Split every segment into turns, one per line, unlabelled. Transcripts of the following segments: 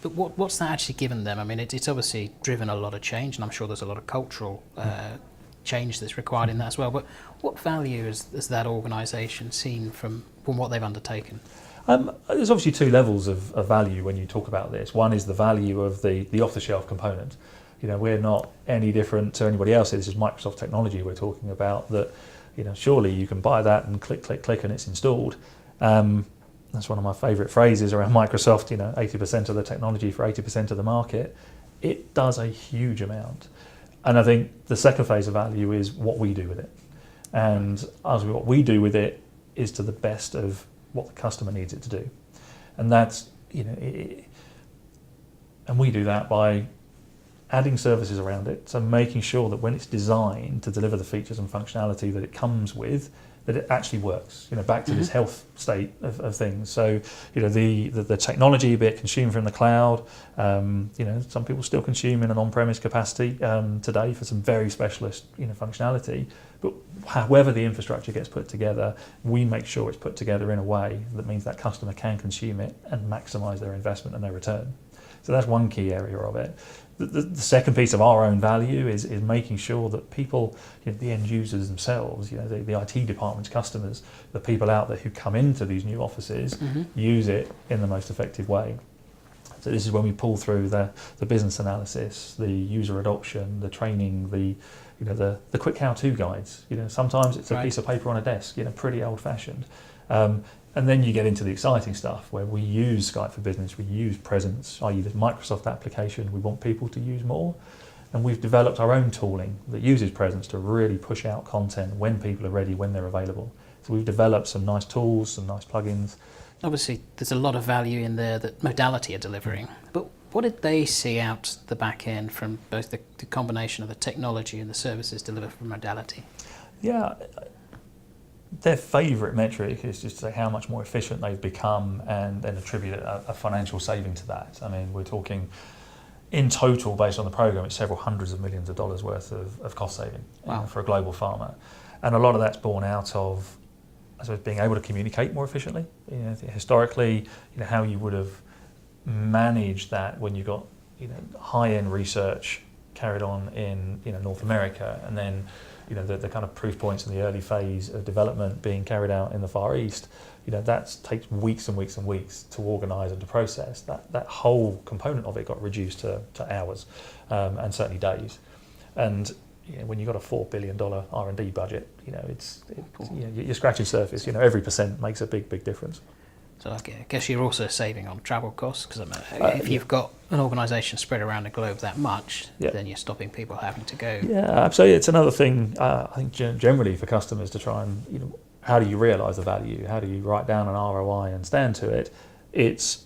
But what's that actually given them? I mean, it's obviously driven a lot of change, and I'm sure there's a lot of cultural change that's required in that as well. But what value has that organisation seen from what they've undertaken?
There's obviously two levels of value when you talk about this. One is the value of the off-the-shelf component. We're not any different to anybody else. This is Microsoft technology we're talking about. That surely you can buy that and click, click, click, and it's installed. That's one of my favourite phrases around Microsoft. 80% of the technology for 80% of the market. It does a huge amount. And I think the second phase of value is what we do with it. And what we do with it is to the best of what the customer needs it to do. And that's, and we do that by adding services around it. So making sure that when it's designed to deliver the features and functionality that it comes with, that it actually works, back to this health state of things. So, the technology, be it consumed from the cloud, some people still consume in an on-premise capacity today for some very specialist, functionality. But however the infrastructure gets put together, we make sure it's put together in a way that means that customer can consume it and maximise their investment and their return. So that's one key area of it. The second piece of our own value is making sure that people, the end users themselves, the IT department's customers, the people out there who come into these new offices, use it in the most effective way. So this is when we pull through the business analysis, the user adoption, the training, the quick how-to guides. Sometimes it's a piece of paper on a desk, pretty old-fashioned. And then you get into the exciting stuff where we use Skype for Business, we use Presence, i.e. the Microsoft application we want people to use more. And we've developed our own tooling that uses Presence to really push out content when people are ready, when they're available. So we've developed some nice tools, some nice plugins.
Obviously, there's a lot of value in there that Modality are delivering. But what did they see out the back end from both the combination of the technology and the services delivered from Modality?
Yeah. Their favourite metric is just to say how much more efficient they've become and then attribute a financial saving to that. I mean, we're talking in total, based on the programme, it's several hundreds of millions of dollars worth of cost saving for a global pharma. And a lot of that's born out of, I suppose, being able to communicate more efficiently. Historically, how you would have managed that when you got high-end research carried on in North America, and then the kind of proof points in the early phase of development being carried out in the Far East, that takes weeks and weeks and weeks to organise and to process. That whole component of it got reduced to hours and certainly days. And when you've got a $4 billion R&D budget, you're scratching surface. Every percent makes a big difference.
So I guess you're also saving on travel costs, because if you've got an organisation spread around the globe that much, then you're stopping people having to go.
Yeah, absolutely. It's another thing, I think, generally for customers to try and, how do you realise the value? How do you write down an ROI and stand to it? It's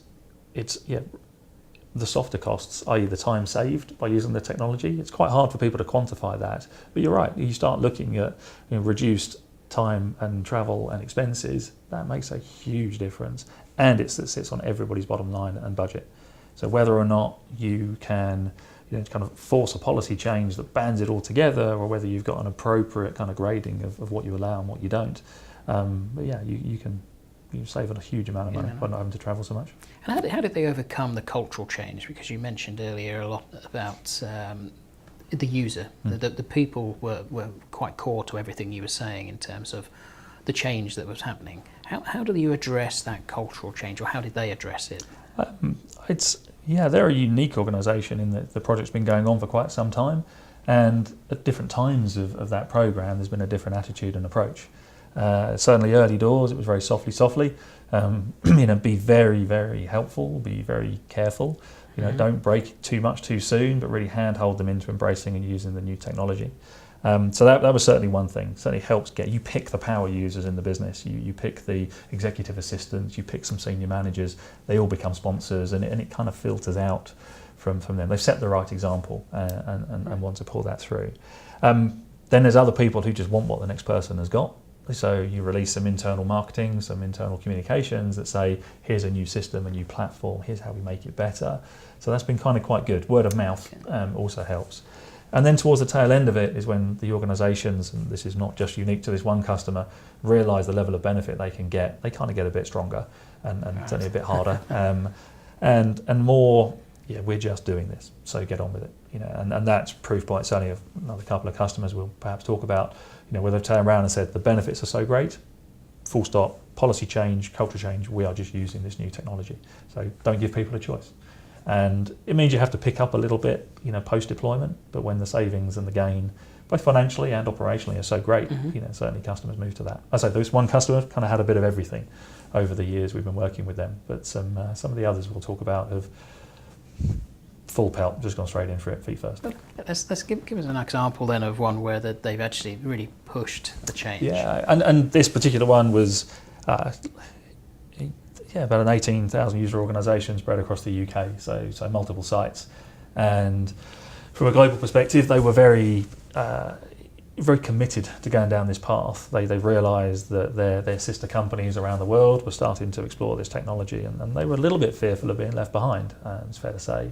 the softer costs, i.e. the time saved by using the technology. It's quite hard for people to quantify that. But you're right, you start looking at reduced time and travel and expenses, that makes a huge difference, and it sits on everybody's bottom line and budget. So whether or not you can kind of force a policy change that bans it all together, or whether you've got an appropriate kind of grading of what you allow and what you don't, but yeah, you save a huge amount of money by not having to travel so much.
And how did they overcome the cultural change? Because you mentioned earlier a lot about the user. The people were quite core to everything you were saying in terms of the change that was happening. How do you address that cultural change, or how did they address it?
They're a unique organisation in that the project's been going on for quite some time, and at different times of that programme there's been a different attitude and approach. Certainly early doors it was very softly. Be very, very helpful, be very careful. Don't break too much too soon, but really handhold them into embracing and using the new technology. So that was certainly one thing. Certainly helps you pick the power users in the business. You pick the executive assistants, you pick some senior managers. They all become sponsors, and it kind of filters out from them. They've set the right example and want to pull that through. Then there's other people who just want what the next person has got. So you release some internal marketing, some internal communications that say, here's a new system, a new platform, here's how we make it better. So that's been kind of quite good. Word of mouth also helps. And then towards the tail end of it is when the organisations, and this is not just unique to this one customer, realise the level of benefit they can get. They kind of get a bit stronger and certainly a bit harder. and more, yeah, we're just doing this, so get on with it. And that's proof points only of another couple of customers we'll perhaps talk about, where they've turned around and said the benefits are so great, full stop, policy change, culture change, we are just using this new technology. So don't give people a choice. And it means you have to pick up a little bit, post-deployment, but when the savings and the gain, both financially and operationally, are so great, certainly customers move to that. I say this one customer kind of had a bit of everything over the years we've been working with them, but some of the others we'll talk about have full pelt, just gone straight in for it, feet first.
Let's give us an example then of one where they've actually really pushed the change.
Yeah, and this particular one was about an 18,000 user organisation spread across the UK, so multiple sites. And from a global perspective, they were very committed to going down this path. They realised that their sister companies around the world were starting to explore this technology, and they were a little bit fearful of being left behind, it's fair to say.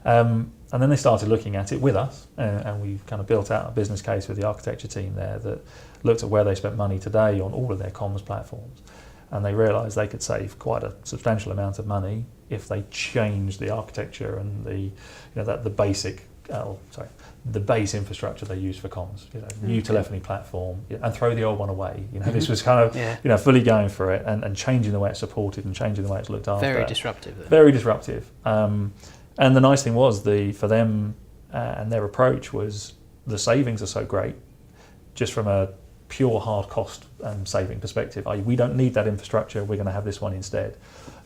And then they started looking at it with us, and we kind of built out a business case with the architecture team there that looked at where they spent money today on all of their comms platforms. And they realised they could save quite a substantial amount of money if they changed the architecture and the base infrastructure they use for comms. New telephony platform, and throw the old one away. This was kind of fully going for it and changing the way it's supported and changing the way it's looked after.
Very disruptive.
Very disruptive. And the nice thing was for them and their approach was the savings are so great, just from a pure hard cost saving perspective. We don't need that infrastructure, we're going to have this one instead.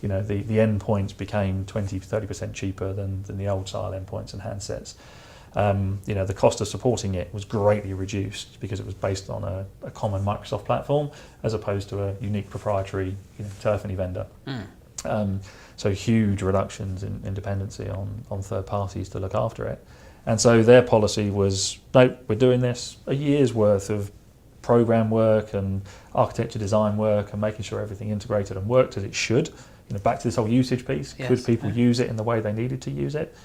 The endpoints became 20-30% cheaper than the old style endpoints and handsets. The cost of supporting it was greatly reduced because it was based on a common Microsoft platform as opposed to a unique proprietary telephony vendor. So huge reductions in dependency on third parties to look after it. And so their policy was, no, we're doing this, a year's worth of program work and architecture design work and making sure everything integrated and worked as it should. Back to this whole usage piece. Yes. Could people use it in the way they needed to use it?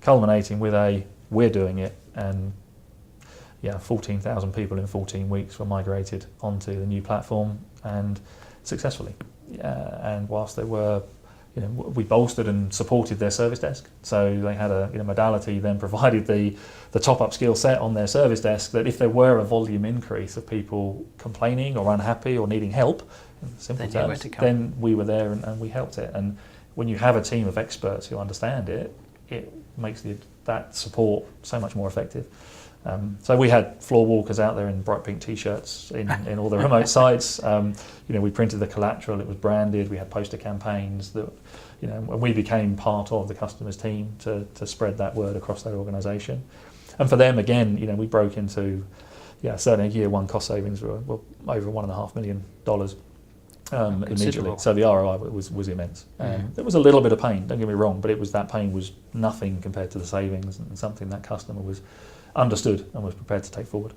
Culminating with we're doing it, and 14,000 people in 14 weeks were migrated onto the new platform, and successfully. And whilst they were, we bolstered and supported their service desk. So they had Modality then provided the top-up skill set on their service desk that if there were a volume increase of people complaining or unhappy or needing help, in simple terms, then we were there and we helped it. And when you have a team of experts who understand it, it makes that support so much more effective. So we had floor walkers out there in bright pink T-shirts in all the remote sites. We printed the collateral; it was branded. We had poster campaigns that, and we became part of the customer's team to spread that word across their organisation. And for them, again, we broke into, certainly year one cost savings were over $1.5 million immediately. So the ROI was immense. There was a little bit of pain. Don't get me wrong, but that pain was nothing compared to the savings and something that customer was understood and was prepared to take forward.